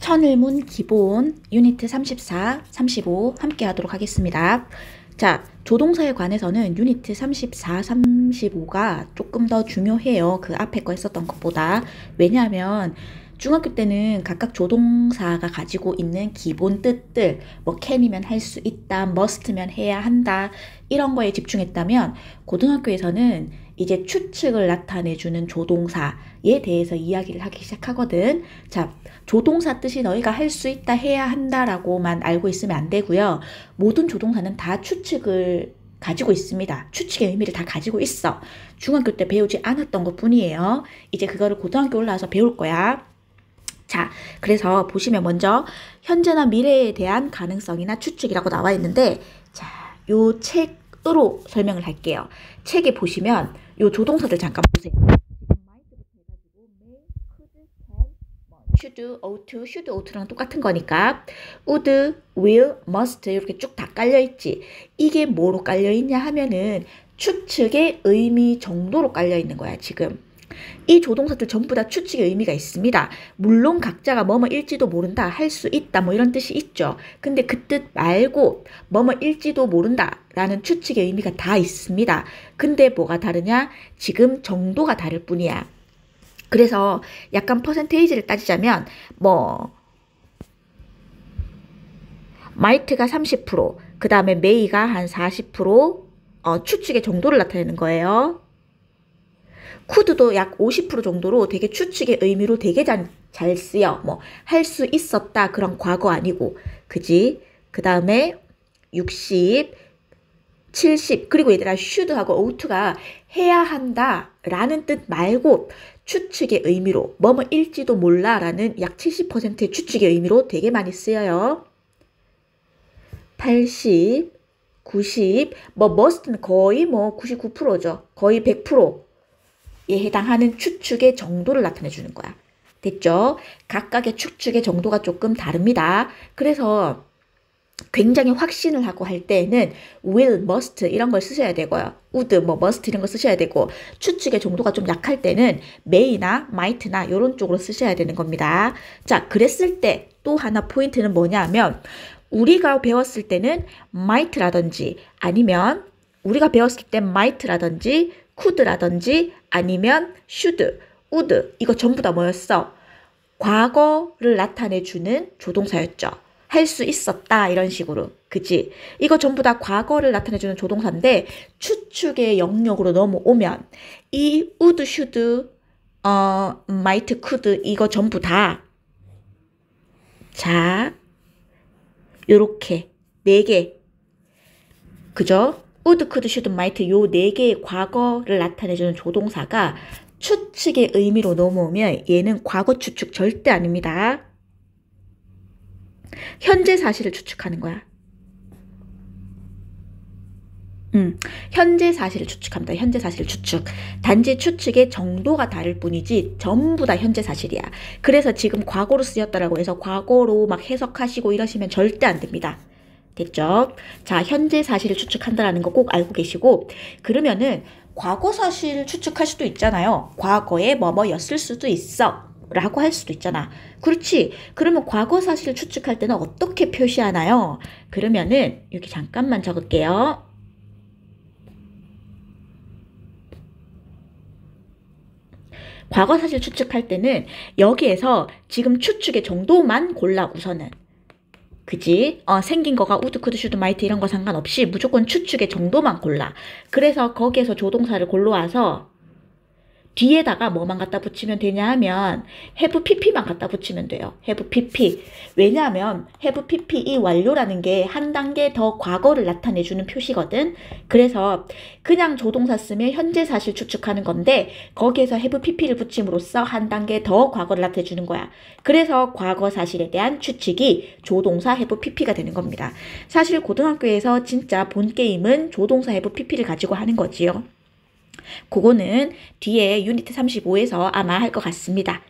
천을문 기본 유니트 34, 35 함께 하도록 하겠습니다. 자, 조동사에 관해서는 유니트 34, 35가 조금 더 중요해요. 그 앞에 거 했었던 것보다. 왜냐하면 중학교 때는 각각 조동사가 가지고 있는 기본 뜻들, 뭐 can이면 할 수 있다, must면 해야 한다, 이런 거에 집중했다면 고등학교에서는 이제 추측을 나타내주는 조동사에 대해서 이야기를 하기 시작하거든. 자, 조동사 뜻이 너희가 할 수 있다, 해야 한다라고만 알고 있으면 안 되고요. 모든 조동사는 다 추측을 가지고 있습니다. 추측의 의미를 다 가지고 있어. 중학교 때 배우지 않았던 것 뿐이에요. 이제 그거를 고등학교 올라와서 배울 거야. 자, 그래서 보시면 먼저 현재나 미래에 대한 가능성이나 추측이라고 나와 있는데, 자, 요 책으로 설명을 할게요. 책에 보시면 요 조동사들 잠깐 보세요. should, ought 랑 똑같은 거니까 would, will, must 이렇게 쭉 다 깔려있지. 이게 뭐로 깔려있냐 하면은 추측의 의미 정도로 깔려있는 거야 지금. 이 조동사들 전부 다 추측의 의미가 있습니다. 물론 각자가 뭐뭐일지도 모른다, 할 수 있다 뭐 이런 뜻이 있죠. 근데 그 뜻 말고 뭐뭐일지도 모른다 라는 추측의 의미가 다 있습니다. 근데 뭐가 다르냐? 지금 정도가 다를 뿐이야. 그래서 약간 퍼센테이지를 따지자면 뭐 might가 30%, 그 다음에 may가 한 40% 추측의 정도를 나타내는 거예요. could도 약 50% 정도로 되게 추측의 의미로 되게 잘 쓰여. 뭐 할 수 있었다 그런 과거 아니고, 그지? 그 다음에 60, 70, 그리고 얘들아 should하고 ought가 해야 한다 라는 뜻 말고 추측의 의미로 뭐뭐일지도 몰라 라는 약 70%의 추측의 의미로 되게 많이 쓰여요. 80, 90, 뭐 must는 거의 뭐 99%죠. 거의 100%에 해당하는 추측의 정도를 나타내 주는 거야. 됐죠? 각각의 추측의 정도가 조금 다릅니다. 그래서 굉장히 확신을 하고 할 때는 will, must 이런 걸 쓰셔야 되고요. would, 뭐 must 이런 거 쓰셔야 되고, 추측의 정도가 좀 약할 때는 may나 might나 이런 쪽으로 쓰셔야 되는 겁니다. 자, 그랬을 때 또 하나 포인트는 뭐냐면 우리가 배웠을 때는 might라든지 아니면 우리가 배웠을 때 might라든지 could라든지 아니면 should, would 이거 전부 다 뭐였어? 과거를 나타내주는 조동사였죠. 할 수 있었다 이런 식으로, 그치? 이거 전부 다 과거를 나타내주는 조동사인데 추측의 영역으로 넘어오면 이 would, should, might, could 이거 전부 다, 자, 요렇게 4개, 그죠? would, could, should, might 요 4개의 과거를 나타내주는 조동사가 추측의 의미로 넘어오면 얘는 과거 추측 절대 아닙니다. 현재 사실을 추측하는 거야. 현재 사실을 추측합니다. 현재 사실을 추측. 단지 추측의 정도가 다를 뿐이지 전부 다 현재 사실이야. 그래서 지금 과거로 쓰였다라고 해서 과거로 막 해석하시고 이러시면 절대 안 됩니다. 됐죠? 자, 현재 사실을 추측한다라는 거 꼭 알고 계시고, 그러면은 과거 사실 추측할 수도 있잖아요. 과거에 뭐뭐였을 수도 있어 라고 할 수도 있잖아. 그렇지. 그러면 과거 사실을 추측할 때는 어떻게 표시하나요? 그러면은 여기 잠깐만 적을게요. 과거 사실 추측할 때는 여기에서 지금 추측의 정도만 골라 우선은. 그지? 생긴 거가 would, could, should, might 이런 거 상관없이 무조건 추측의 정도만 골라. 그래서 거기에서 조동사를 골라와서 뒤에다가 뭐만 갖다 붙이면 되냐 하면 have pp만 갖다 붙이면 돼요. have pp. 왜냐하면 have pp 이 완료라는 게 한 단계 더 과거를 나타내주는 표시거든. 그래서 그냥 조동사 쓰면 현재 사실 추측하는 건데 거기에서 have pp를 붙임으로써 한 단계 더 과거를 나타내주는 거야. 그래서 과거 사실에 대한 추측이 조동사 have pp가 되는 겁니다. 사실 고등학교에서 진짜 본 게임은 조동사 have pp를 가지고 하는 거지요. 그거는 뒤에 유니트 35에서 아마 할 것 같습니다.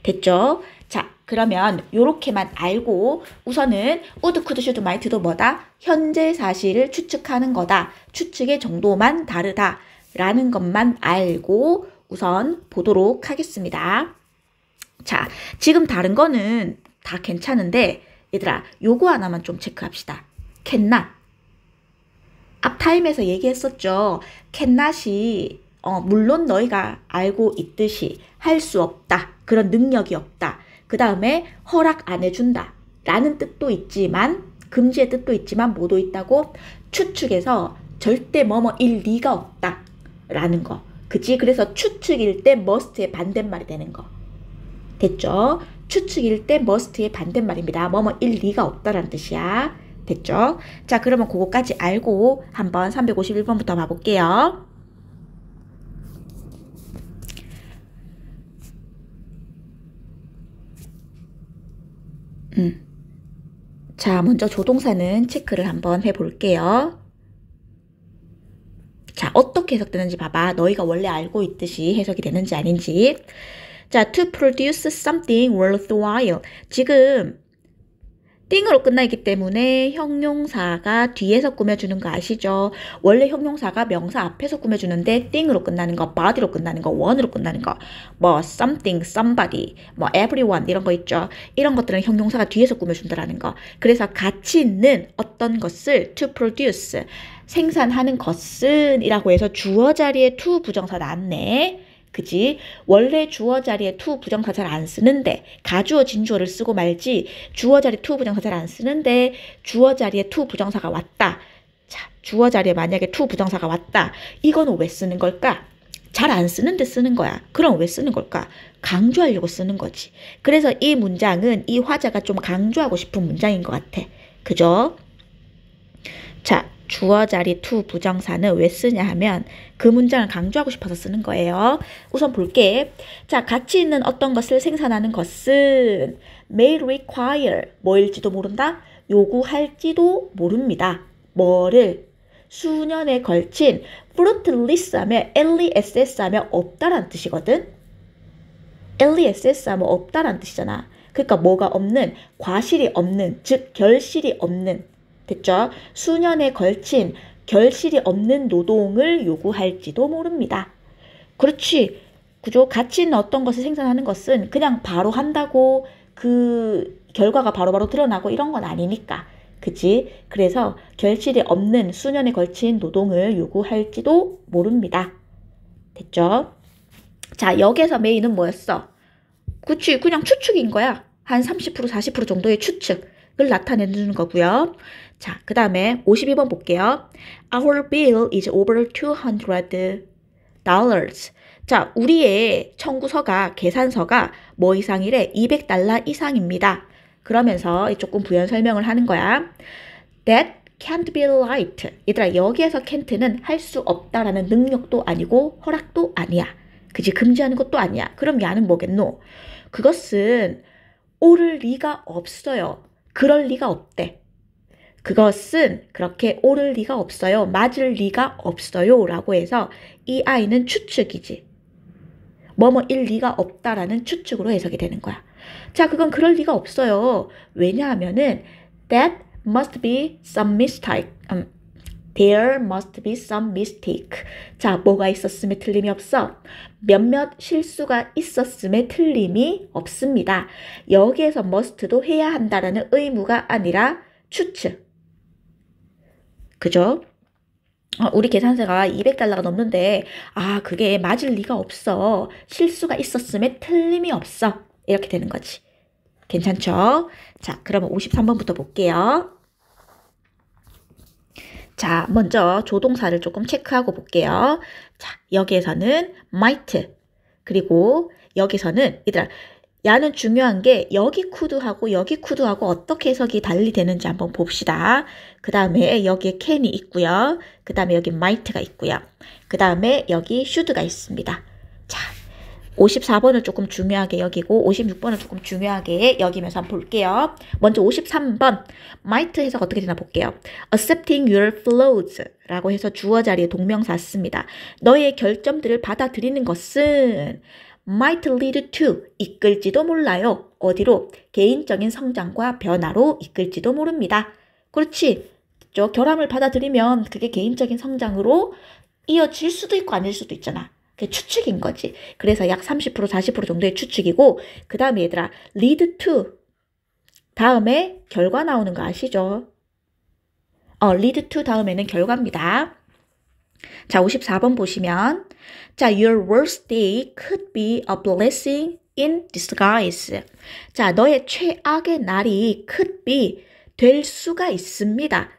됐죠? 자, 그러면 요렇게만 알고 우선은 would, could, should, might도 뭐다? 현재 사실을 추측하는 거다. 추측의 정도만 다르다 라는 것만 알고 우선 보도록 하겠습니다. 자, 지금 다른 거는 다 괜찮은데 얘들아 요거 하나만 좀 체크합시다. cannot. 앞 타임에서 얘기했었죠. cannot이 물론 너희가 알고 있듯이 할 수 없다. 그런 능력이 없다. 그 다음에 허락 안 해준다. 라는 뜻도 있지만 금지의 뜻도 있지만 뭐도 있다고? 추측에서 절대 뭐뭐일 리가 없다. 라는 거. 그치? 그래서 추측일 때 must의 반대말이 되는 거. 됐죠? 추측일 때 must의 반대말입니다. 뭐뭐일 리가 없다라는 뜻이야. 됐죠? 자, 그러면 그거까지 알고 한번 351번부터 봐볼게요. 자, 먼저 조동사는 체크를 한번 해볼게요. 자, 어떻게 해석되는지 봐봐. 너희가 원래 알고 있듯이 해석이 되는지 아닌지. 자, to produce something worthwhile. 지금 띵으로 끝나 있기 때문에 형용사가 뒤에서 꾸며주는 거 아시죠? 원래 형용사가 명사 앞에서 꾸며주는데 띵으로 끝나는 거, body로 끝나는 거, one으로 끝나는 거, 뭐 something, somebody, 뭐 everyone 이런 거 있죠. 이런 것들은 형용사가 뒤에서 꾸며준다라는 거. 그래서 가치 있는 어떤 것을 to produce, 생산하는 것은 이라고 해서 주어 자리에 to 부정사 나왔네. 그지? 원래 주어 자리에 to 부정사 잘 안 쓰는데 가주어 진주어를 쓰고 말지 주어 자리에 to 부정사 잘 안 쓰는데 주어 자리에 to 부정사가 왔다. 자, 주어 자리에 만약에 to 부정사가 왔다. 이거는 왜 쓰는 걸까? 잘 안 쓰는데 쓰는 거야. 그럼 왜 쓰는 걸까? 강조하려고 쓰는 거지. 그래서 이 문장은 이 화자가 좀 강조하고 싶은 문장인 것 같아. 그죠? 자, 주어 자리 to 부정사는 왜 쓰냐 하면 그 문장을 강조하고 싶어서 쓰는 거예요. 우선 볼게. 자, 가치 있는 어떤 것을 생산하는 것은 may require 뭐일지도 모른다? 요구할지도 모릅니다. 뭐를? 수년에 걸친 fruitless 하면 less 하면 없다라는 뜻이거든. less 하면 없다라는 뜻이잖아. 그러니까 뭐가 없는, 과실이 없는, 즉 결실이 없는. 됐죠? 수년에 걸친 결실이 없는 노동을 요구할지도 모릅니다. 그렇지. 그죠? 가치 있는 어떤 것을 생산하는 것은 그냥 바로 한다고 그 결과가 바로바로 드러나고 이런 건 아니니까. 그치? 그래서 결실이 없는 수년에 걸친 노동을 요구할지도 모릅니다. 됐죠? 자, 여기서 메인은 뭐였어? 그치? 그냥 추측인 거야. 한 30% 40% 정도의 추측을 나타내는 거고요. 자, 그 다음에 52번 볼게요. Our bill is over $200. 자, 우리의 청구서가, 계산서가 뭐 이상이래? $200 이상입니다. 그러면서 조금 부연 설명을 하는 거야. That can't be right. 얘들아, 여기에서 can't는 할 수 없다라는 능력도 아니고 허락도 아니야. 그지? 금지하는 것도 아니야. 그럼 야는 뭐겠노? 그것은 옳을 리가 없어요. 그럴 리가 없대. 그것은 그렇게 옳을 리가 없어요. 맞을 리가 없어요. 라고 해서 이 아이는 추측이지. 뭐뭐일 리가 없다라는 추측으로 해석이 되는 거야. 자, 그건 그럴 리가 없어요. 왜냐하면은 that must be some mistake. There must be some mistake. 자, 뭐가 있었음에 틀림이 없어? 몇몇 실수가 있었음에 틀림이 없습니다. 여기에서 must도 해야 한다라는 의무가 아니라 추측. 그죠? 우리 계산서가 $200가 넘는데 그게 맞을 리가 없어. 실수가 있었음에 틀림이 없어. 이렇게 되는 거지. 괜찮죠? 자, 그러면 53번부터 볼게요. 자, 먼저 조동사를 조금 체크하고 볼게요. 자, 여기에서는 might, 그리고 여기서는 얘들아, 야는 중요한 게 여기 could하고 여기 could하고 어떻게 해석이 달리 되는지 한번 봅시다. 그 다음에 여기에 can이 있고요. 그 다음에 여기 might가 있고요. 그 다음에 여기 should가 있습니다. 자, 54번을 조금 중요하게 여기고 56번을 조금 중요하게 여기면서 한번 볼게요. 먼저 53번 might 해석 어떻게 되나 볼게요. accepting your flaws 라고 해서 주어 자리에 동명사 씁니다. 너의 결점들을 받아들이는 것은 might lead to 이끌지도 몰라요. 어디로? 개인적인 성장과 변화로 이끌지도 모릅니다. 그렇지. 결함을 받아들이면 그게 개인적인 성장으로 이어질 수도 있고 아닐 수도 있잖아. 그게 추측인 거지. 그래서 약 30% 40% 정도의 추측이고 그 다음에 얘들아 lead to 다음에 결과 나오는 거 아시죠? lead to 다음에는 결과입니다. 자, 54번 보시면 자, your worst day could be a blessing in disguise. 자, 너의 최악의 날이 could be 될 수가 있습니다.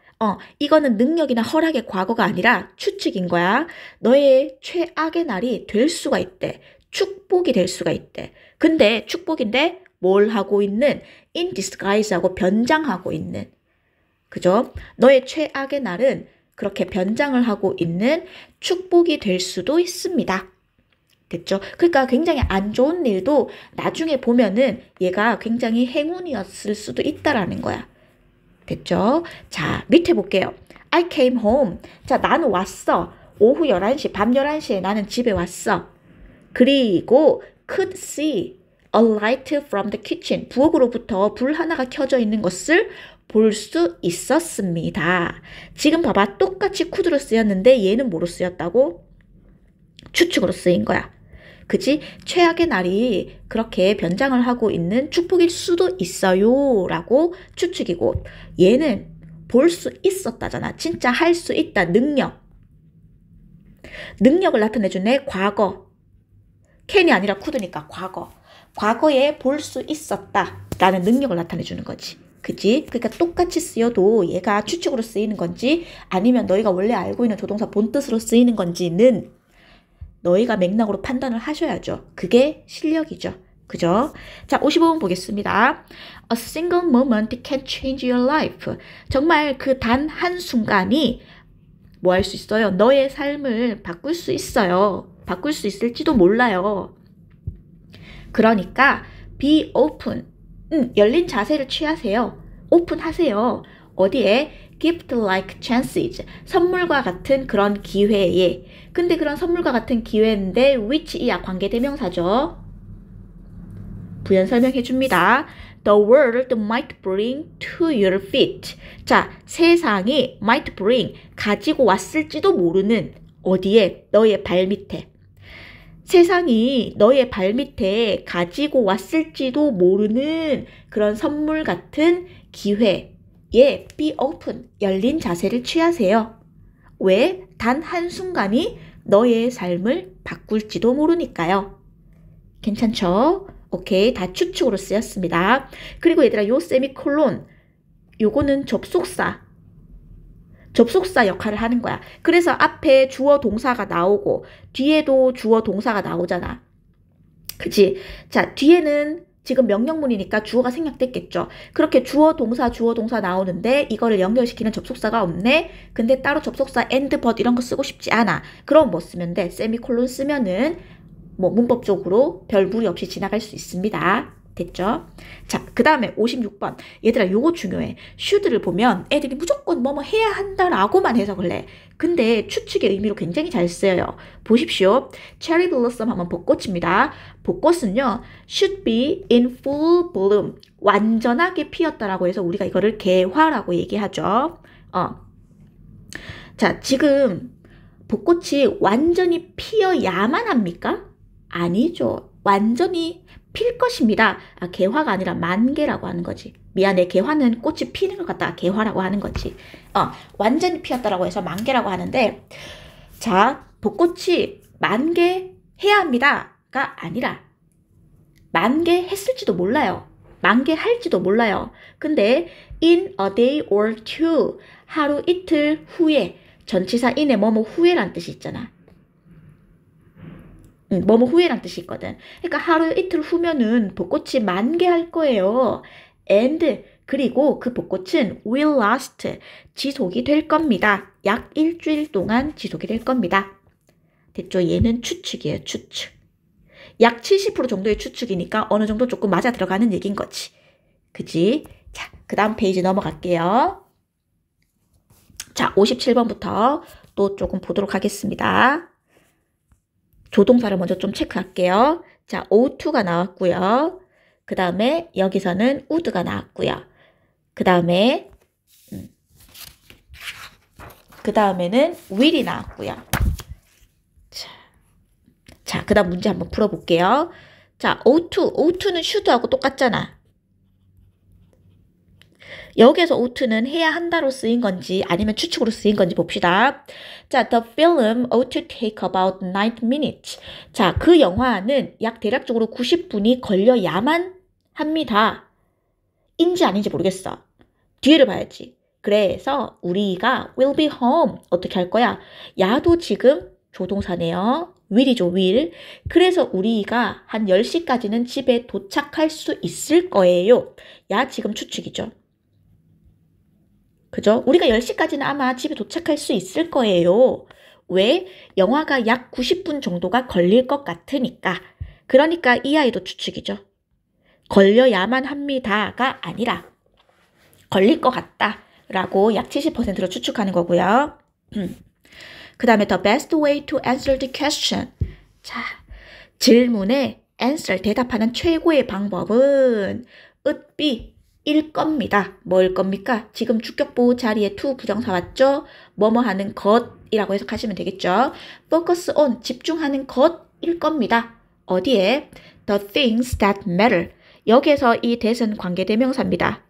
이거는 능력이나 허락의 과거가 아니라 추측인 거야. 너의 최악의 날이 될 수가 있대. 축복이 될 수가 있대. 근데 축복인데 뭘 하고 있는? in disguise 하고 변장하고 있는. 그죠? 너의 최악의 날은 그렇게 변장을 하고 있는 축복이 될 수도 있습니다. 됐죠? 그러니까 굉장히 안 좋은 일도 나중에 보면은 얘가 굉장히 행운이었을 수도 있다라는 거야. 됐죠? 자, 밑에 볼게요. I came home. 자, 나는 왔어. 오후 11시, 밤 11시에 나는 집에 왔어. 그리고 could see a light from the kitchen. 부엌으로부터 불 하나가 켜져 있는 것을 볼 수 있었습니다. 지금 봐봐. 똑같이 could로 쓰였는데 얘는 뭐로 쓰였다고? 추측으로 쓰인 거야. 그치? 최악의 날이 그렇게 변장을 하고 있는 축복일 수도 있어요 라고 추측이고 얘는 볼 수 있었다잖아. 진짜 할 수 있다. 능력을 나타내주네. 과거. 캔이 아니라 could니까 과거. 과거에 볼 수 있었다 라는 능력을 나타내주는 거지. 그지? 그러니까 똑같이 쓰여도 얘가 추측으로 쓰이는 건지 아니면 너희가 원래 알고 있는 조동사 본뜻으로 쓰이는 건지는 너희가 맥락으로 판단을 하셔야죠. 그게 실력이죠. 그죠? 자, 55번 보겠습니다. A single moment can change your life. 정말 그 단 한순간이 뭐 할 수 있어요? 너의 삶을 바꿀 수 있어요. 바꿀 수 있을지도 몰라요. 그러니까 be open. 열린 자세를 취하세요. 오픈하세요. 어디에? gift like chances. 선물과 같은 그런 기회에. 근데 그런 선물과 같은 기회인데 which이야 관계대명사죠. 부연 설명해 줍니다. The world might bring to your feet. 자, 세상이 might bring 가지고 왔을지도 모르는 어디에? 너의 발밑에. 세상이 너의 발밑에 가지고 왔을지도 모르는 그런 선물 같은 기회에 be open, 열린 자세를 취하세요. 왜? 단 한순간이 너의 삶을 바꿀지도 모르니까요. 괜찮죠? 오케이, 다 추측으로 쓰였습니다. 그리고 얘들아, 요 세미콜론, 요거는 접속사 역할을 하는 거야. 그래서 앞에 주어 동사가 나오고 뒤에도 주어 동사가 나오잖아. 그치? 자, 뒤에는 지금 명령문이니까 주어가 생략됐겠죠. 그렇게 주어 동사 나오는데 이거를 연결시키는 접속사가 없네. 근데 따로 접속사 and, but 이런 거 쓰고 싶지 않아. 그럼 뭐 쓰면 돼? 세미콜론 쓰면은 뭐 문법적으로 별 무리 없이 지나갈 수 있습니다. 됐죠? 자, 그 다음에 56번. 얘들아, 요거 중요해. should를 보면 애들이 무조건 뭐뭐 해야 한다라고만 해석을 해. 근데 추측의 의미로 굉장히 잘 쓰여요. 보십시오. cherry blossom 하면 벚꽃입니다. 벚꽃은요, should be in full bloom. 완전하게 피었다라고 해서 우리가 이거를 개화라고 얘기하죠. 자, 지금 벚꽃이 완전히 피어야만 합니까? 아니죠. 완전히 필 것입니다. 개화가 아니라 만개라고 하는 거지. 미안해. 개화는 꽃이 피는 것 같다. 개화라고 하는 거지. 완전히 피었다라고 해서 만개라고 하는데, 자, 벚꽃이 만개해야 합니다가 아니라 만개 했을지도 몰라요. 만개 할지도 몰라요. 근데 in a day or two, 하루 이틀 후에, 전치사 in에 뭐뭐 후에란 뜻이 있잖아. 뭐뭐 후에란 뜻이 있거든. 그러니까 하루 이틀 후면은 벚꽃이 만개할 거예요. and 그리고 그 벚꽃은 will last, 지속이 될 겁니다. 약 일주일 동안 지속이 될 겁니다. 됐죠? 얘는 추측이에요. 추측. 약 70% 정도의 추측이니까 어느 정도 조금 맞아 들어가는 얘기인 거지. 그지? 자, 그 다음 페이지 넘어갈게요. 자, 57번부터 또 조금 보도록 하겠습니다. 조동사를 먼저 좀 체크할게요. 자, O2가 나왔고요. 그 다음에 여기서는 would가 나왔고요. 그 다음에는 will이 나왔고요. 자, 그 다음 문제 한번 풀어볼게요. 자, O2는 should하고 똑같잖아. 여기에서 ought to는 해야 한다로 쓰인 건지 아니면 추측으로 쓰인 건지 봅시다. 자, the film ought to take about 90 minutes. 자, 그 영화는 약 대략적으로 90분이 걸려야만 합니다. 인지 아닌지 모르겠어. 뒤에를 봐야지. 그래서 우리가 will be home 어떻게 할 거야? 야도 지금 조동사네요. will이죠, will. 그래서 우리가 한 10시까지는 집에 도착할 수 있을 거예요. 야 지금 추측이죠. 그죠? 우리가 10시까지는 아마 집에 도착할 수 있을 거예요. 왜? 영화가 약 90분 정도가 걸릴 것 같으니까. 그러니까 이 아이도 추측이죠. 걸려야만 합니다가 아니라 걸릴 것 같다 라고 약 70%로 추측하는 거고요. 그 다음에 the best way to answer the question. 자, 질문에 answer, 대답하는 최고의 방법은 would be 일 겁니다. 뭐일 겁니까? 지금 주격보호 자리에 to 부정사 왔죠? 뭐뭐 하는 것이라고 해석하시면 되겠죠. focus on, 집중하는 것일 겁니다. 어디에? the things that matter. 여기에서 이 that은 관계대명사입니다.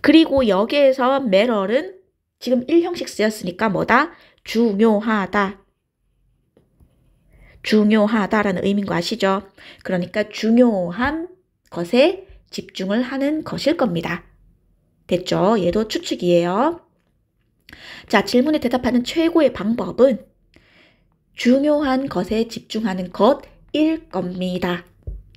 그리고 여기에서 matter은 지금 1형식 쓰였으니까 뭐다? 중요하다. 중요하다라는 의미인 거 아시죠? 그러니까 중요한 것에 집중을 하는 것일 겁니다. 됐죠? 얘도 추측이에요. 자, 질문에 대답하는 최고의 방법은 중요한 것에 집중하는 것일 겁니다.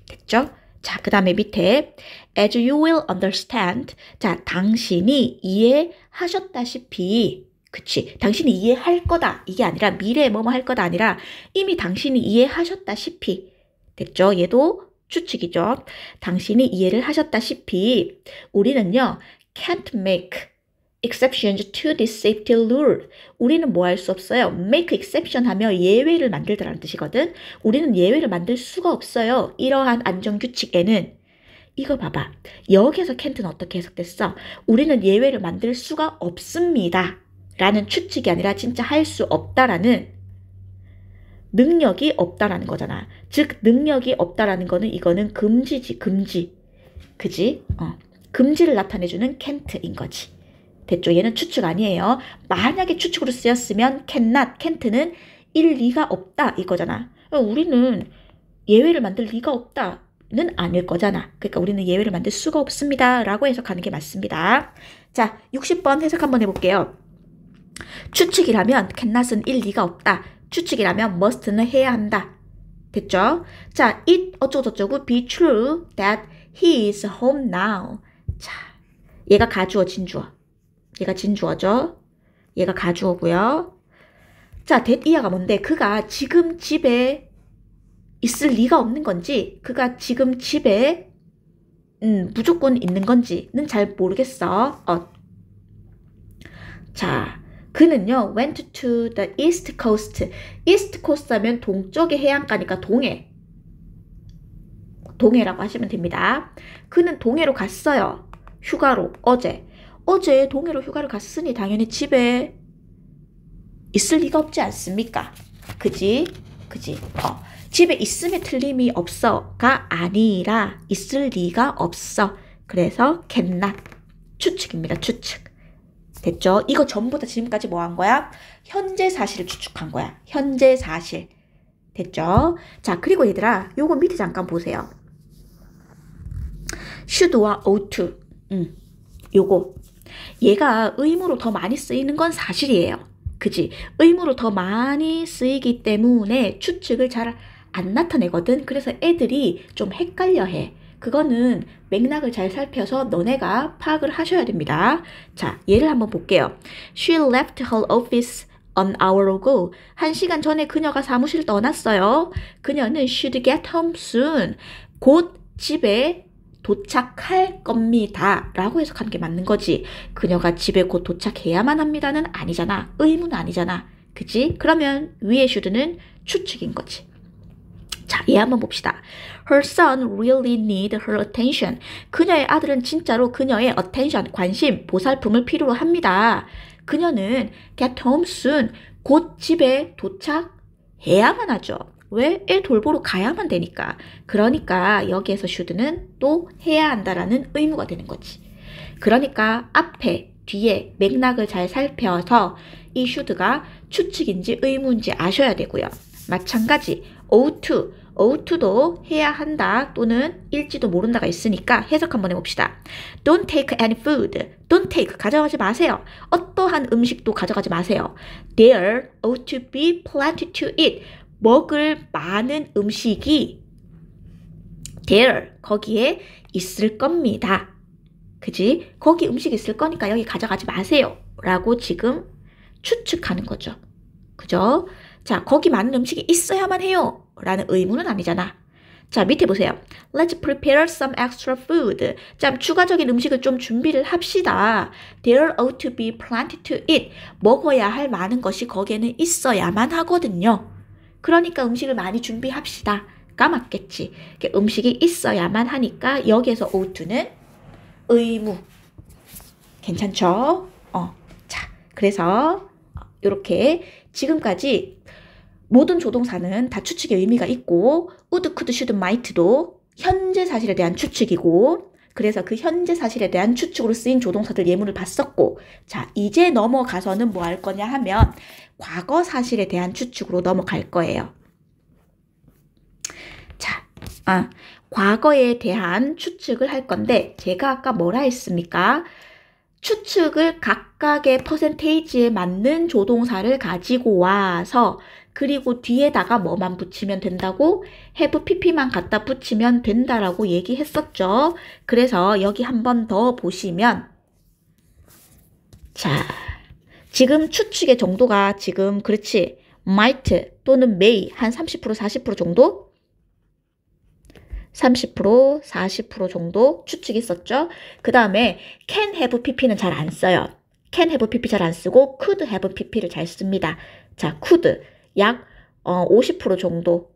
됐죠? 자, 그 다음에 밑에 as you will understand. 자, 당신이 이해하셨다시피. 그치? 당신이 이해할 거다. 이게 아니라 미래에 뭐뭐 할 거다 아니라 이미 당신이 이해하셨다시피. 됐죠? 얘도 추측이죠. 당신이 이해를 하셨다시피 우리는요. can't make exceptions to this safety rule. 우리는 뭐 할 수 없어요. make exception 하며 예외를 만들다라는 뜻이거든. 우리는 예외를 만들 수가 없어요. 이러한 안전규칙에는. 이거 봐봐. 여기에서 can't는 어떻게 해석됐어? 우리는 예외를 만들 수가 없습니다. 라는 추측이 아니라 진짜 할 수 없다라는 능력이 없다라는 거잖아. 즉 능력이 없다라는 거는 이거는 금지지, 금지. 그지? 금지를 나타내주는 can't인 거지. 됐죠? 얘는 추측 아니에요. 만약에 추측으로 쓰였으면 cannot, can't는 일 리가 없다 이거잖아. 우리는 예외를 만들 리가 없다는 아닐 거잖아. 그러니까 우리는 예외를 만들 수가 없습니다. 라고 해석하는 게 맞습니다. 자, 60번 해석 한번 해볼게요. 추측이라면 cannot은 일 리가 없다. 추측이라면 must는 해야 한다. 됐죠? 자, it 어쩌고저쩌고 be true that he is home now. 자, 얘가 가주어, 진주어. 얘가 진주어죠. 얘가 가주어고요. 자, that 이하가 뭔데? 그가 지금 집에 있을 리가 없는 건지, 그가 지금 집에 무조건 있는 건지는 잘 모르겠어. 자, 그는요, went to the east coast. east coast 하면 동쪽의 해안가니까 동해. 동해라고 하시면 됩니다. 그는 동해로 갔어요. 휴가로, 어제. 어제 동해로 휴가를 갔으니 당연히 집에 있을 리가 없지 않습니까? 그지? 그지? 집에 있음에 틀림이 없어가 아니라 있을 리가 없어. 그래서 cannot. 추측입니다. 추측. 됐죠? 이거 전부 다 지금까지 뭐 한 거야? 현재 사실을 추측한 거야. 현재 사실. 됐죠? 자, 그리고 얘들아, 요거 밑에 잠깐 보세요. should와 ought to. 요거. 얘가 의무로 더 많이 쓰이는 건 사실이에요. 그지? 의무로 더 많이 쓰이기 때문에 추측을 잘 안 나타내거든. 그래서 애들이 좀 헷갈려 해. 그거는 맥락을 잘 살펴서 너네가 파악을 하셔야 됩니다. 자, 예를 한번 볼게요. She left her office an hour ago. 1시간 전에 그녀가 사무실을 떠났어요. 그녀는 should get home soon. 곧 집에 도착할 겁니다. 라고 해석하는 게 맞는 거지. 그녀가 집에 곧 도착해야만 합니다는 아니잖아. 의무는 아니잖아. 그치? 그러면 위에 should는 추측인 거지. 자, 얘 한번 봅시다. Her son really need her attention. 그녀의 아들은 진짜로 그녀의 attention, 관심, 보살핌을 필요로 합니다. 그녀는 get home soon. 곧 집에 도착해야만 하죠. 왜? 애 돌보러 가야만 되니까. 그러니까 여기에서 should는 또 해야 한다라는 의무가 되는 거지. 그러니까 앞에, 뒤에 맥락을 잘 살펴서 이 should가 추측인지 의무인지 아셔야 되고요. 마찬가지 ought, 도 해야 한다 또는 일지도 모른다가 있으니까 해석 한번 해봅시다. Don't take any food. Don't take, 가져가지 마세요. 어떠한 음식도 가져가지 마세요. There ought to be plenty to eat. 먹을 많은 음식이 there, 거기에 있을 겁니다. 그지? 거기 음식이 있을 거니까 여기 가져가지 마세요. 라고 지금 추측하는 거죠. 그죠? 자, 거기 많은 음식이 있어야만 해요. 라는 의무는 아니잖아. 자, 밑에 보세요. Let's prepare some extra food. 자, 추가적인 음식을 좀 준비를 합시다. There ought to be plenty to eat. 먹어야 할 많은 것이 거기에는 있어야만 하거든요. 그러니까 음식을 많이 준비합시다. 까맣겠지. 음식이 있어야만 하니까 여기에서 ought,는 의무. 괜찮죠? 자, 그래서 이렇게 지금까지 모든 조동사는 다 추측의 의미가 있고 would, could, should, might도 현재 사실에 대한 추측이고 그래서 그 현재 사실에 대한 추측으로 쓰인 조동사들 예문을 봤었고 자, 이제 넘어가서는 뭐 할 거냐 하면 과거 사실에 대한 추측으로 넘어갈 거예요. 자, 과거에 대한 추측을 할 건데 제가 아까 뭐라 했습니까? 추측을 각각의 퍼센테이지에 맞는 조동사를 가지고 와서 그리고 뒤에다가 뭐만 붙이면 된다고? have pp만 갖다 붙이면 된다라고 얘기했었죠. 그래서 여기 한 번 더 보시면 자, 지금 추측의 정도가 지금 그렇지 might 또는 may 한 30% 40% 정도? 30% 40% 정도 추측이 있었죠. 그 다음에 can have pp는 잘 안 써요. can have pp 잘 안 쓰고 could have pp를 잘 씁니다. 자, could 약 50% 정도의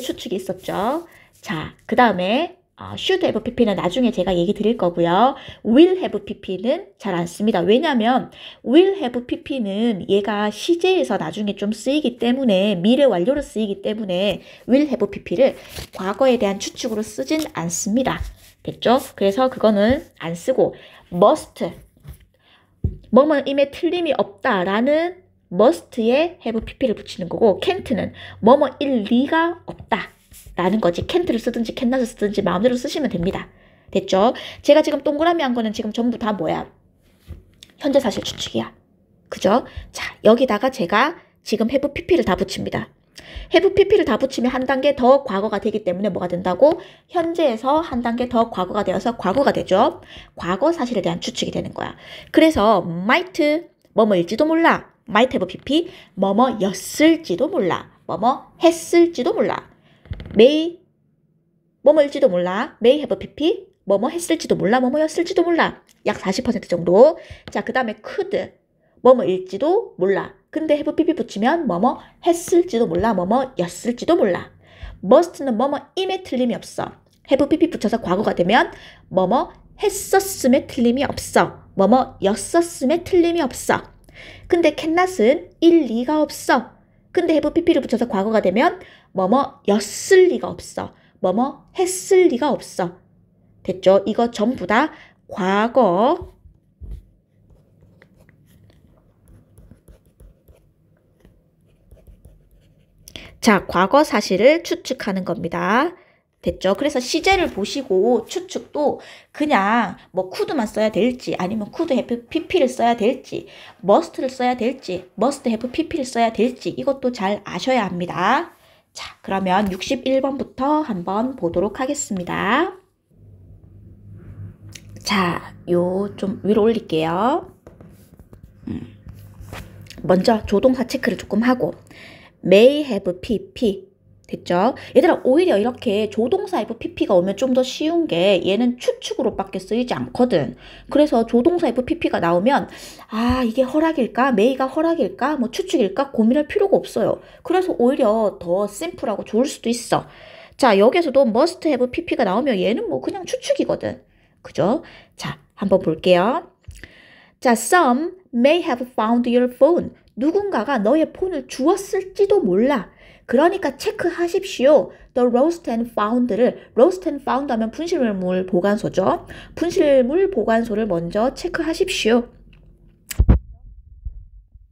추측이 있었죠. 자, 그 다음에 should have pp는 나중에 제가 얘기 드릴 거고요. will have pp는 잘 안 씁니다. 왜냐하면 will have pp는 얘가 시제에서 나중에 좀 쓰이기 때문에 미래 완료로 쓰이기 때문에 will have pp를 과거에 대한 추측으로 쓰진 않습니다. 됐죠? 그래서 그거는 안 쓰고 must 뭐뭐임에 틀림이 없다라는 must에 have pp를 붙이는 거고 can't는 뭐뭐일 리가 없다 라는 거지. can't를 쓰든지 cannot을 쓰든지 마음대로 쓰시면 됩니다. 됐죠? 제가 지금 동그라미 한 거는 지금 전부 다 뭐야? 현재 사실 추측이야. 그죠? 자, 여기다가 제가 지금 have pp를 다 붙입니다. have pp를 다 붙이면 한 단계 더 과거가 되기 때문에 뭐가 된다고? 현재에서 한 단계 더 과거가 되어서 과거가 되죠. 과거 사실에 대한 추측이 되는 거야. 그래서 might 뭐뭐일지도 몰라. might have pp 뭐뭐였을지도 몰라. 뭐뭐 했을지도 몰라. may 뭐뭐일지도 몰라. may have pp 뭐뭐 했을지도 몰라. 뭐뭐였을지도 몰라. 약 40% 정도. 자, 그 다음에 could 뭐뭐일지도 몰라. 근데 have pp 붙이면 뭐뭐 했을지도 몰라. 뭐뭐였을지도 몰라. must는 뭐뭐임에 틀림이 없어. have pp 붙여서 과거가 되면 뭐뭐 했었음에 틀림이 없어. 뭐뭐였었음에 틀림이 없어. 근데 cannot은 일 리가 없어. 근데 have pp를 붙여서 과거가 되면 뭐뭐였을 리가 없어. 뭐뭐 했을 리가 없어. 됐죠? 이거 전부 다 과거 자, 과거 사실을 추측하는 겁니다. 됐죠? 그래서 시제를 보시고 추측도 그냥 뭐 could만 써야 될지 아니면 could have pp를 써야 될지 must를 써야 될지 must have pp를 써야 될지 이것도 잘 아셔야 합니다. 자, 그러면 61번부터 한번 보도록 하겠습니다. 자, 요 좀 위로 올릴게요. 먼저 조동사 체크를 조금 하고 may have pp 됐죠? 얘들아 오히려 이렇게 조동사 have pp가 오면 좀 더 쉬운 게 얘는 추측으로밖에 쓰이지 않거든. 그래서 조동사 have pp가 나오면 이게 허락일까? may가 허락일까? 뭐 추측일까? 고민할 필요가 없어요. 그래서 오히려 더 심플하고 좋을 수도 있어. 자, 여기서도 must have pp가 나오면 얘는 뭐 그냥 추측이거든. 그죠? 자, 한번 볼게요. 자, some may have found your phone. 누군가가 너의 폰을 주웠을지도 몰라. 그러니까 체크하십시오. The lost and found를 lost and found 하면 분실물 보관소죠. 분실물 보관소를 먼저 체크하십시오.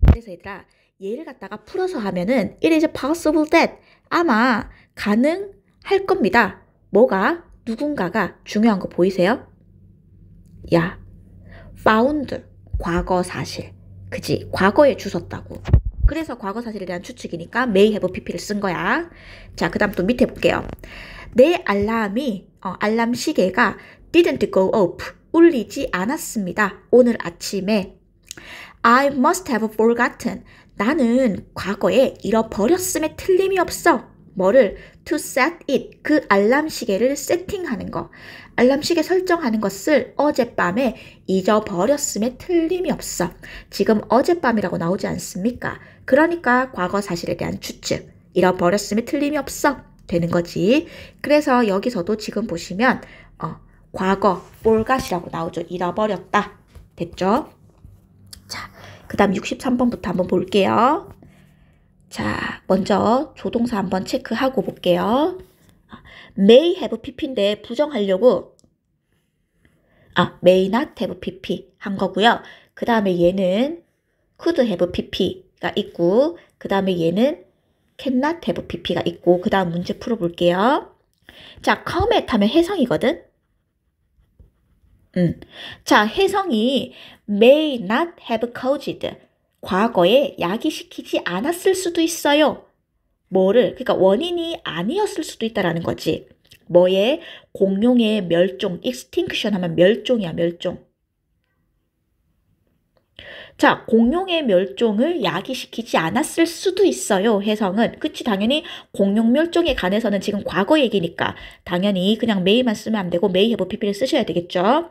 그래서 얘들아 얘를 갖다가 풀어서 하면은 it is possible that 아마 가능할 겁니다. 뭐가? 누군가가 중요한 거 보이세요? 야, found 과거 사실. 그지? 과거에 주웠다고. 그래서 과거 사실에 대한 추측이니까 may have pp를 쓴 거야. 자, 그 다음 또 밑에 볼게요. 내 알람이 알람 시계가 didn't go off 울리지 않았습니다. 오늘 아침에 I must have forgotten 나는 과거에 잃어버렸음에 틀림이 없어. 뭐를? To set it 그 알람 시계를 세팅하는 거. 알람 시계 설정하는 것을 어젯밤에 잊어버렸음에 틀림이 없어. 지금 어젯밤이라고 나오지 않습니까? 그러니까 과거 사실에 대한 추측. 잃어버렸음에 틀림이 없어. 되는 거지. 그래서 여기서도 지금 보시면 과거 forgot이라고 나오죠. 잃어버렸다. 됐죠? 자, 그 다음 63번부터 한번 볼게요. 자, 먼저 조동사 한번 체크하고 볼게요. may have pp인데 부정하려고 may not have pp 한 거고요. 그 다음에 얘는 could have pp가 있고 그 다음에 얘는 cannot have pp가 있고 그 다음 문제 풀어볼게요. 자, come at 하면 혜성이거든. 자, 혜성이 may not have caused 과거에 야기시키지 않았을 수도 있어요. 뭐를? 그러니까 원인이 아니었을 수도 있다라는 거지. 뭐의? 공룡의 멸종, extinction 하면 멸종이야, 멸종. 자, 공룡의 멸종을 야기시키지 않았을 수도 있어요, 혜성은. 그치, 당연히 공룡 멸종에 관해서는 지금 과거 얘기니까 당연히 그냥 may만 쓰면 안 되고 may have pp를 쓰셔야 되겠죠.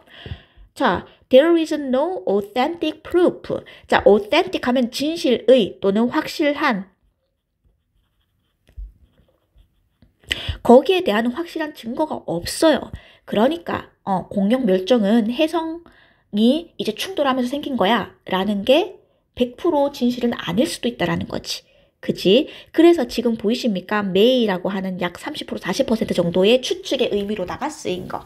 자, there is no authentic proof. 자, authentic 하면 진실의 또는 확실한. 거기에 대한 확실한 증거가 없어요. 그러니까 공룡 멸종은 혜성이 이제 충돌하면서 생긴 거야 라는 게 100% 진실은 아닐 수도 있다라는 거지. 그지? 그래서 지금 보이십니까? may라고 하는 약 30% 40% 정도의 추측의 의미로다가 쓰인 거.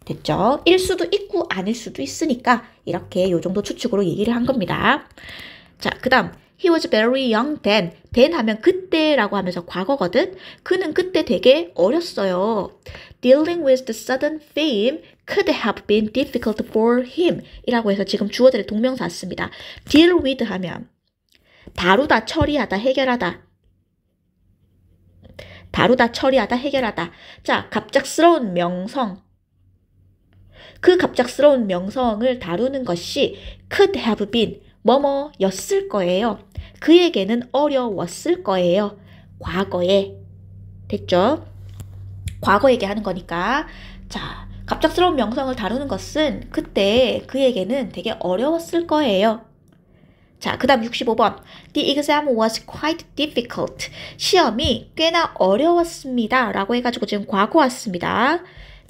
됐죠? 일 수도 있고 아닐 수도 있으니까 이렇게 요 정도 추측으로 얘기를 한 겁니다. 자, 그 다음 He was very young then. then 하면 그때라고 하면서 과거거든. 그는 그때 되게 어렸어요. Dealing with the sudden fame could have been difficult for him. 이라고 해서 지금 주어들의 동명사 씁니다. Deal with 하면 다루다, 처리하다, 해결하다. 다루다, 처리하다, 해결하다. 자, 갑작스러운 명성. 그 갑작스러운 명성을 다루는 것이 could have been 뭐뭐였을 거예요. 그에게는 어려웠을 거예요. 과거에. 됐죠? 과거 얘기하는 거니까. 자, 갑작스러운 명성을 다루는 것은 그때 그에게는 되게 어려웠을 거예요. 자, 그 다음 65번. The exam was quite difficult. 시험이 꽤나 어려웠습니다. 라고 해가지고 지금 과거 왔습니다.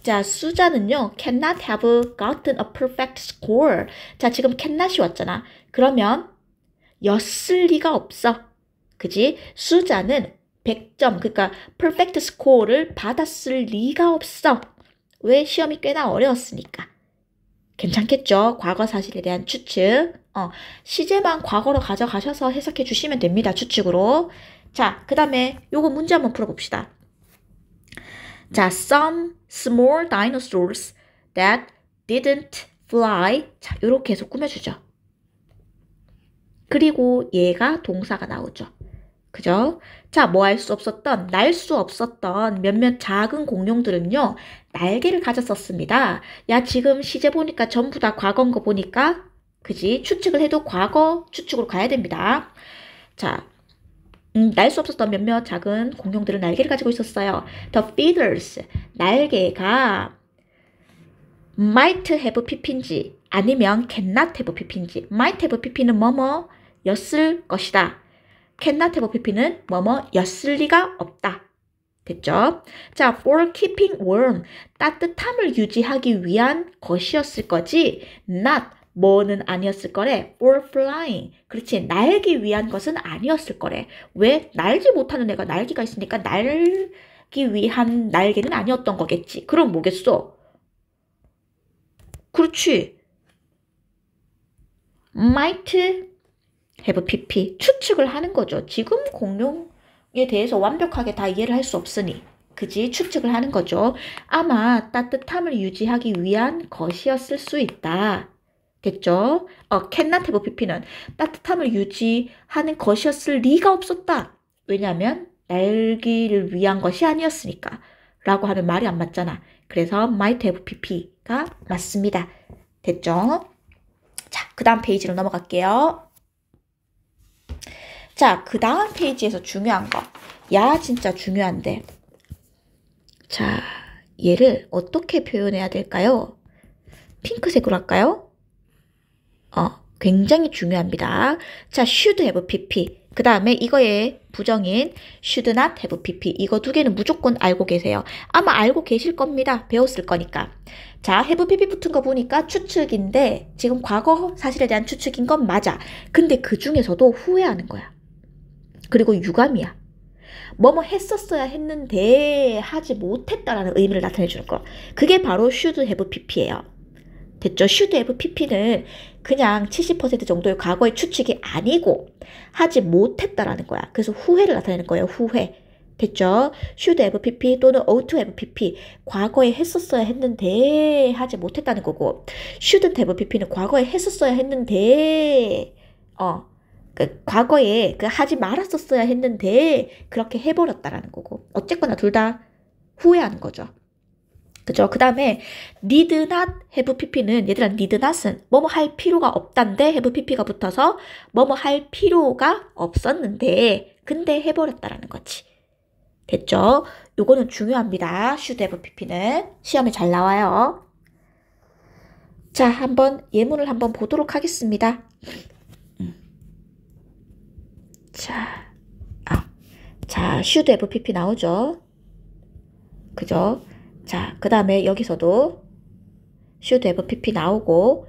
자, 수자는요, cannot have gotten a perfect score. 자, 지금 cannot이 왔잖아. 그러면 였을 리가 없어. 그지? 수자는 100점, 그러니까 perfect score를 받았을 리가 없어. 왜? 시험이 꽤나 어려웠으니까. 괜찮겠죠? 과거 사실에 대한 추측. 시제만 과거로 가져가셔서 해석해 주시면 됩니다. 추측으로. 자, 그 다음에 요거 문제 한번 풀어봅시다. 자, some small dinosaurs that didn't fly. 자, 요렇게 해서 꾸며주죠. 그리고 얘가 동사가 나오죠. 그죠? 자, 뭐 할 수 없었던, 날 수 없었던 몇몇 작은 공룡들은요, 날개를 가졌었습니다. 야, 지금 시제 보니까 전부 다 과거인 거 보니까, 그지? 추측을 해도 과거 추측으로 가야 됩니다. 자, 날 수 없었던 몇몇 작은 공룡들은 날개를 가지고 있었어요. The feathers, 날개가 might have pp인지 아니면 cannot have pp인지. might have pp는 뭐뭐였을 것이다. cannot have pp는 뭐뭐였을 리가 없다. 됐죠? 자, for keeping warm, 따뜻함을 유지하기 위한 것이었을 거지 not 뭐는 아니었을 거래? for flying. 그렇지. 날기 위한 것은 아니었을 거래. 왜? 날지 못하는 애가 날개가 있으니까 날기 위한 날개는 아니었던 거겠지. 그럼 뭐겠어? 그렇지. might have pp. 추측을 하는 거죠. 지금 공룡에 대해서 완벽하게 다 이해를 할 수 없으니. 그지? 추측을 하는 거죠. 아마 따뜻함을 유지하기 위한 것이었을 수 있다. 됐죠? cannot have pp는 따뜻함을 유지하는 것이었을 리가 없었다. 왜냐하면 날기를 위한 것이 아니었으니까. 라고 하면 말이 안 맞잖아. 그래서 might have pp가 맞습니다. 됐죠? 자, 그 다음 페이지로 넘어갈게요. 자, 그 다음 페이지에서 중요한 거. 야, 진짜 중요한데. 자, 얘를 어떻게 표현해야 될까요? 핑크색으로 할까요? 굉장히 중요합니다. 자, should have pp. 그 다음에 이거의 부정인 should not have pp. 이거 두 개는 무조건 알고 계세요. 아마 알고 계실 겁니다. 배웠을 거니까. 자, have pp 붙은 거 보니까 추측인데 지금 과거 사실에 대한 추측인 건 맞아. 근데 그 중에서도 후회하는 거야. 그리고 유감이야. 뭐뭐 했었어야 했는데 하지 못했다라는 의미를 나타내주는 거. 그게 바로 should have pp예요. 됐죠? should have pp는 그냥 70% 정도의 과거의 추측이 아니고 하지 못했다라는 거야. 그래서 후회를 나타내는 거예요. 후회. 됐죠? should have pp 또는 ought to have pp. 과거에 했었어야 했는데 하지 못했다는 거고 shouldn't have pp는 과거에 했었어야 했는데 과거에 하지 말았었어야 했는데 그렇게 해버렸다라는 거고 어쨌거나 둘 다 후회하는 거죠. 그죠? 그 다음에 need not have pp는 얘들아 need not은 뭐뭐 할 필요가 없단데 have pp가 붙어서 뭐뭐 할 필요가 없었는데 근데 해버렸다라는 거지. 됐죠? 요거는 중요합니다. should have pp는 시험에 잘 나와요. 자, 한번 예문을 한번 보도록 하겠습니다. 자, should have pp 나오죠? 그죠? 자, 그 다음에 여기서도 should have pp 나오고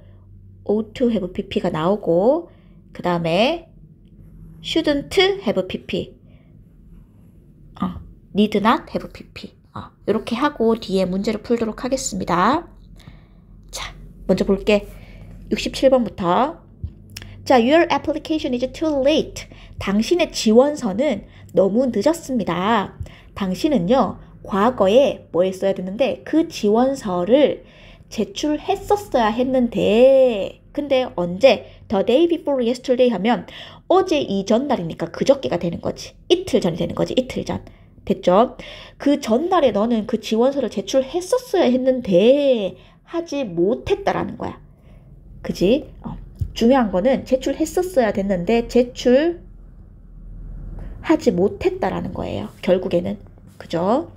ought to have pp가 나오고 그 다음에 shouldn't have pp need not have pp 이렇게 하고 뒤에 문제를 풀도록 하겠습니다. 자, 먼저 볼게. 67번부터 자, your application is too late. 당신의 지원서는 너무 늦었습니다. 당신은요, 과거에 뭐 했어야 됐는데 그 지원서를 제출했었어야 했는데 근데 언제? The day before yesterday 하면 어제 이전날이니까 그저께가 되는 거지. 이틀 전이 되는 거지. 이틀 전. 됐죠? 그 전날에 너는 그 지원서를 제출했었어야 했는데 하지 못했다라는 거야. 그지? 중요한 거는 제출했었어야 됐는데 제출하지 못했다라는 거예요. 결국에는. 그죠?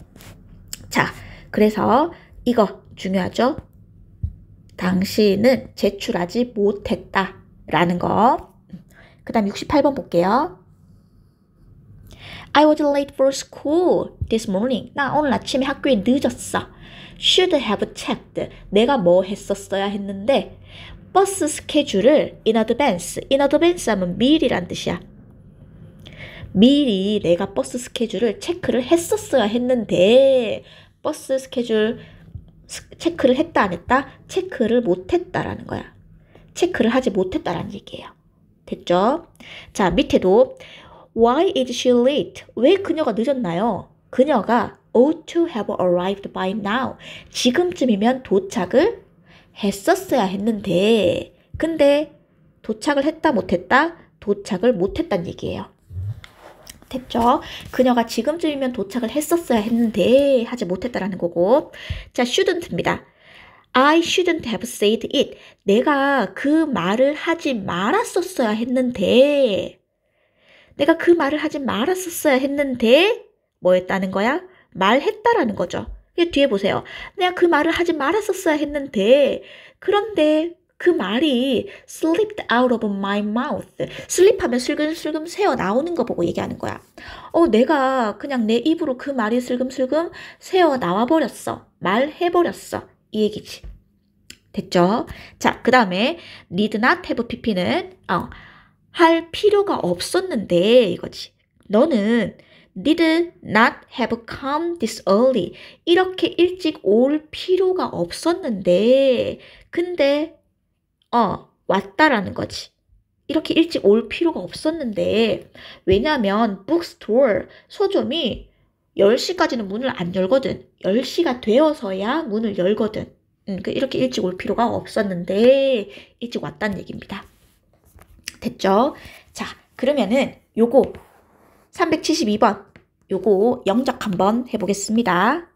자, 그래서 이거 중요하죠? 당신은 제출하지 못했다라는 거. 그 다음 68번 볼게요. I was late for school this morning. 나 오늘 아침에 학교에 늦었어. Should have checked. 내가 뭐 했었어야 했는데 버스 스케줄을 in advance. in advance 하면 미리란 뜻이야. 미리 내가 버스 스케줄을 체크를 했었어야 했는데 버스 스케줄 체크를 했다 안 했다? 체크를 못했다라는 거야. 체크를 하지 못했다라는 얘기예요. 됐죠? 자, 밑에도 Why is she late? 왜 그녀가 늦었나요? 그녀가 ought to have arrived by now. 지금쯤이면 도착을 했었어야 했는데 근데 도착을 했다 못했다? 도착을 못했다는 얘기예요. 됐죠? 그녀가 지금쯤이면 도착을 했었어야 했는데 하지 못했다라는 거고 자, shouldn't입니다. I shouldn't have said it. 내가 그 말을 하지 말았었어야 했는데 내가 그 말을 하지 말았었어야 했는데 뭐 했다는 거야? 말했다라는 거죠. 뒤에 보세요. 내가 그 말을 하지 말았었어야 했는데 그런데 그 말이 slipped out of my mouth. 슬립하면 슬금슬금 새어 나오는 거 보고 얘기하는 거야. 내가 그냥 내 입으로 그 말이 슬금슬금 새어 나와 버렸어. 말해버렸어. 이 얘기지. 됐죠? 자, 그 다음에 need not have pp는 할 필요가 없었는데 이거지. 너는 did not have come this early. 이렇게 일찍 올 필요가 없었는데 근데 왔다라는 거지. 이렇게 일찍 올 필요가 없었는데 왜냐면 bookstore 서점이 10시까지는 문을 안 열거든. 10시가 되어서야 문을 열거든. 이렇게 일찍 올 필요가 없었는데 일찍 왔다는 얘기입니다. 됐죠? 자, 그러면은 요거 372번 요거 영작 한번 해보겠습니다.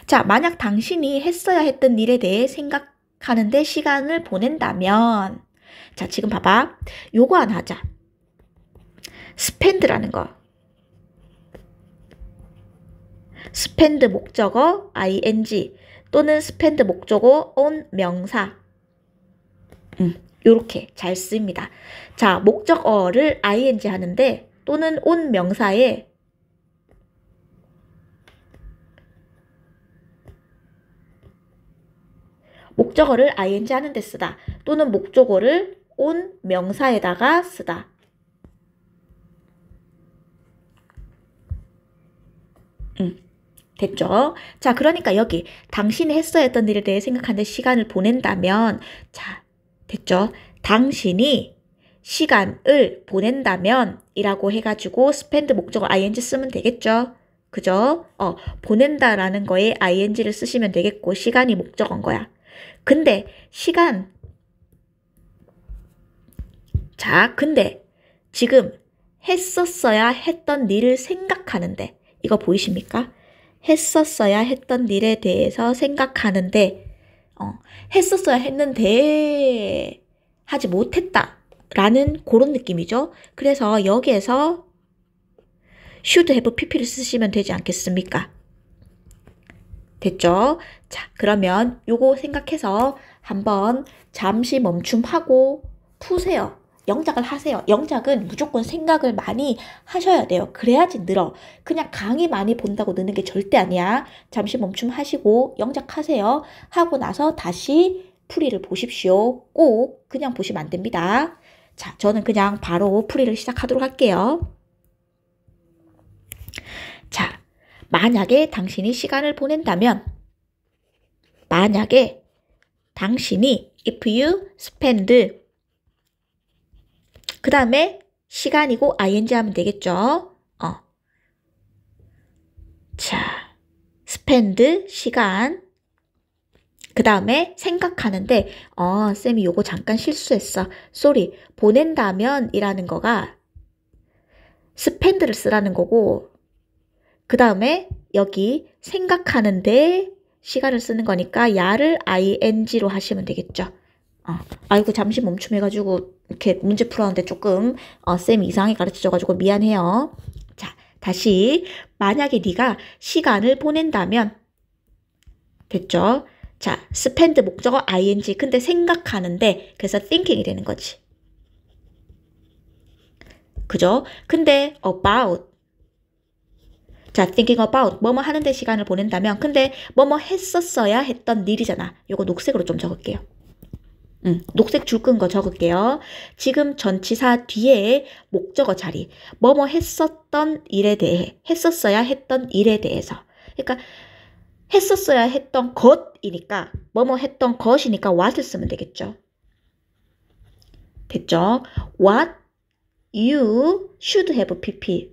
자, 만약 당신이 했어야 했던 일에 대해 생각하는데 시간을 보낸다면 자, 지금 봐봐. 요거 하나 하자. spend라는 거. spend 목적어 ing 또는 spend 목적어 on 명사. 요렇게 잘 씁니다. 자, 목적어를 ing 하는데 또는 on 명사에 목적어를 ing 하는 데 쓰다. 또는 목적어를 on 명사에다가 쓰다. 됐죠? 자, 그러니까 여기 당신이 했어야 했던 일에 대해 생각하는데 시간을 보낸다면 자, 됐죠? 당신이 시간을 보낸다면 이라고 해가지고 spend 목적어 ing 쓰면 되겠죠? 그죠? 보낸다라는 거에 ing를 쓰시면 되겠고 시간이 목적어인 거야. 근데 시간 자, 근데 지금 했었어야 했던 일을 생각하는데 이거 보이십니까? 했었어야 했던 일에 대해서 생각하는데 했었어야 했는데 하지 못했다 라는 그런 느낌이죠. 그래서 여기에서 should have pp를 쓰시면 되지 않겠습니까? 됐죠? 자, 그러면 요거 생각해서 한번 잠시 멈춤하고 푸세요. 영작을 하세요. 영작은 무조건 생각을 많이 하셔야 돼요. 그래야지 늘어. 그냥 강의 많이 본다고 느는 게 절대 아니야. 잠시 멈춤하시고 영작하세요. 하고 나서 다시 풀이를 보십시오. 꼭 그냥 보시면 안 됩니다. 자, 저는 그냥 바로 풀이를 시작하도록 할게요. 자, 만약에 당신이 시간을 보낸다면 만약에 당신이 if you spend 그 다음에 시간이고 ing 하면 되겠죠. 자, spend 시간 그 다음에 생각하는데 쌤이 요거 잠깐 실수했어. sorry. 보낸다면 이라는 거가 spend를 쓰라는 거고 그 다음에 여기 생각하는데 시간을 쓰는 거니까 야를 ing로 하시면 되겠죠. 아이고 잠시 멈춤해가지고 이렇게 문제 풀었는데 조금 쌤이 이상하게 가르쳐줘가지고 미안해요. 자, 다시 만약에 네가 시간을 보낸다면 됐죠? 자, spend 목적어 ing 근데 생각하는데 그래서 thinking이 되는 거지. 그죠? 근데 about 자, thinking about 뭐뭐 하는데 시간을 보낸다면 근데 뭐뭐 했었어야 했던 일이잖아. 요거 녹색으로 좀 적을게요. 녹색 줄 끈 거 적을게요. 지금 전치사 뒤에 목적어 자리 뭐뭐 했었던 일에 대해 했었어야 했던 일에 대해서 그러니까 했었어야 했던 것이니까 뭐뭐 했던 것이니까 what을 쓰면 되겠죠. 됐죠? What you should have pp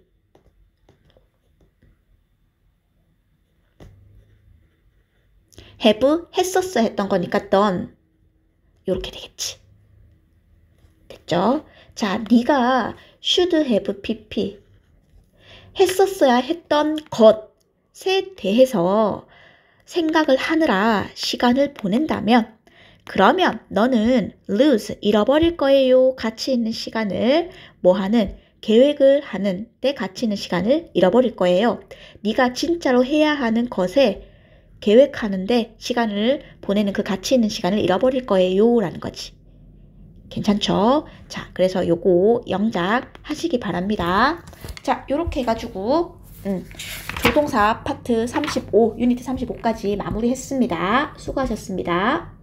have 했었어야 했던 거니까 done 이렇게 되겠지. 됐죠? 자, 네가 should have pp 했었어야 했던 것에 대해서 생각을 하느라 시간을 보낸다면 그러면 너는 lose 잃어버릴 거예요. 가치 있는 시간을 뭐하는 계획을 하는 데 가치 있는 시간을 잃어버릴 거예요. 네가 진짜로 해야 하는 것에 계획하는데 시간을 보내는 그 가치 있는 시간을 잃어버릴 거예요 라는 거지. 괜찮죠? 자, 그래서 요거 영작 하시기 바랍니다. 자, 요렇게 해가지고 조동사 파트 35, 유니트 35까지 마무리했습니다. 수고하셨습니다.